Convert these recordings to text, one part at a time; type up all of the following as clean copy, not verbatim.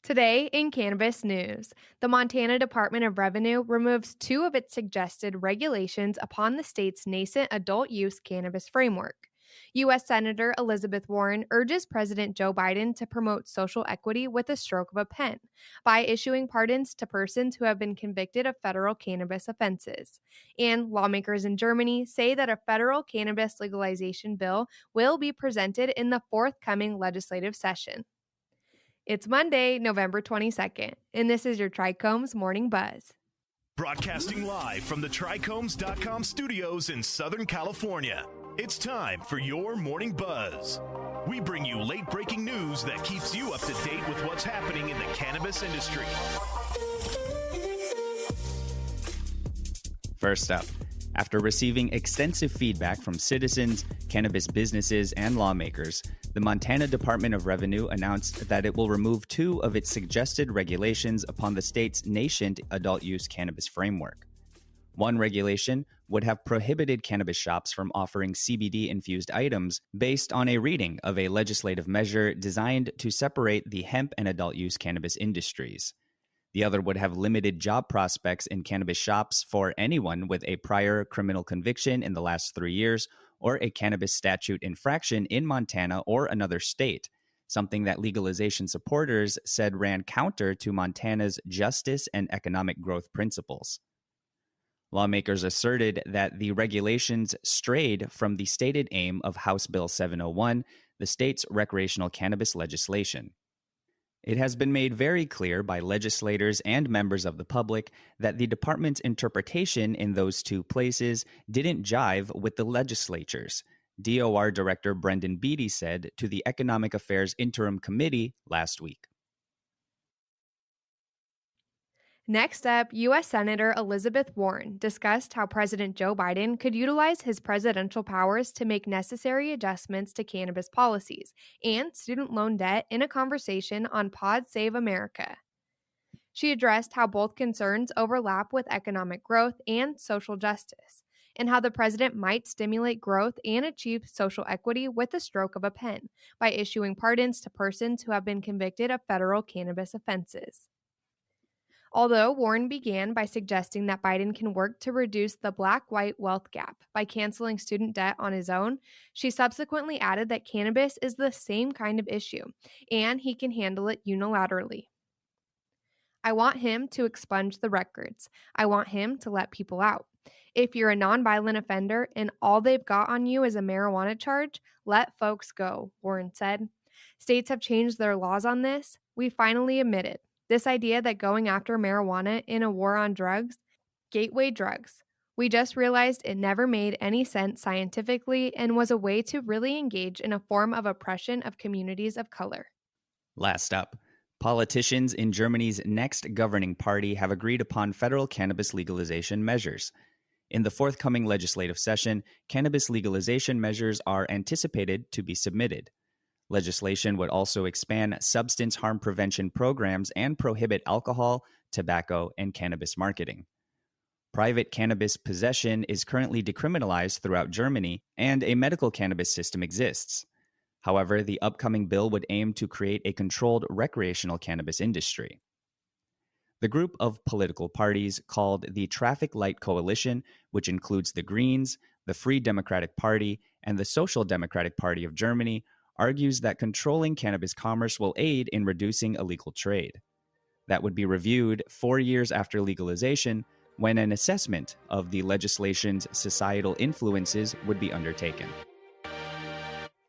Today in Cannabis News, the Montana Department of Revenue removes 2 of its suggested regulations upon the state's nascent adult use cannabis framework. U.S. Senator Elizabeth Warren urges President Joe Biden to promote social equity with a stroke of a pen by issuing pardons to persons who have been convicted of federal cannabis offenses. And lawmakers in Germany say that a federal cannabis legalization bill will be presented in the forthcoming legislative session. It's Monday, November 22nd, and this is your Trichomes Morning Buzz. Broadcasting live from the Trichomes.com studios in Southern California. It's time for your Morning Buzz. We bring you late-breaking news that keeps you up to date with what's happening in the cannabis industry. First up, after receiving extensive feedback from citizens, cannabis businesses, and lawmakers, the Montana Department of Revenue announced that it will remove 2 of its suggested regulations upon the state's nascent adult use cannabis framework. One regulation would have prohibited cannabis shops from offering CBD-infused items based on a reading of a legislative measure designed to separate the hemp and adult use cannabis industries. The other would have limited job prospects in cannabis shops for anyone with a prior criminal conviction in the last 3 years or a cannabis statute infraction in Montana or another state, something that legalization supporters said ran counter to Montana's justice and economic growth principles. Lawmakers asserted that the regulations strayed from the stated aim of House Bill 701, the state's recreational cannabis legislation. It has been made very clear by legislators and members of the public that the department's interpretation in those 2 places didn't jive with the legislatures, DOR Director Brendan Beatty said to the Economic Affairs Interim Committee last week. Next up, U.S. Senator Elizabeth Warren discussed how President Joe Biden could utilize his presidential powers to make necessary adjustments to cannabis policies and student loan debt in a conversation on Pod Save America. She addressed how both concerns overlap with economic growth and social justice, and how the president might stimulate growth and achieve social equity with a stroke of a pen by issuing pardons to persons who have been convicted of federal cannabis offenses. Although Warren began by suggesting that Biden can work to reduce the black-white wealth gap by canceling student debt on his own, she subsequently added that cannabis is the same kind of issue, and he can handle it unilaterally. I want him to expunge the records. I want him to let people out. If you're a nonviolent offender and all they've got on you is a marijuana charge, let folks go, Warren said. States have changed their laws on this. We finally admit it. This idea that going after marijuana in a war on drugs, gateway drugs. We just realized it never made any sense scientifically and was a way to really engage in a form of oppression of communities of color. Last up, politicians in Germany's next governing party have agreed upon federal cannabis legalization measures. In the forthcoming legislative session, cannabis legalization measures are anticipated to be submitted. Legislation would also expand substance harm prevention programs and prohibit alcohol, tobacco, and cannabis marketing. Private cannabis possession is currently decriminalized throughout Germany, and a medical cannabis system exists. However, the upcoming bill would aim to create a controlled recreational cannabis industry. The group of political parties called the Traffic Light Coalition, which includes the Greens, the Free Democratic Party, and the Social Democratic Party of Germany, argues that controlling cannabis commerce will aid in reducing illegal trade. That would be reviewed 4 years after legalization, when an assessment of the legislation's societal influences would be undertaken.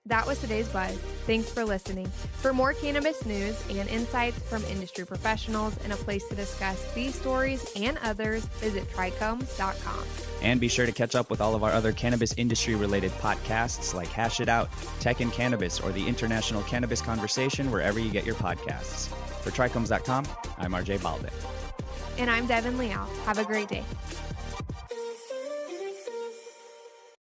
That was today's Buzz. Thanks for listening. For more cannabis news and insights from industry professionals and a place to discuss these stories and others, visit trichomes.com. And be sure to catch up with all of our other cannabis industry-related podcasts like Hash It Out, Tech and Cannabis, or the International Cannabis Conversation wherever you get your podcasts. For trichomes.com, I'm RJ Balde. And I'm Devin Liao. Have a great day.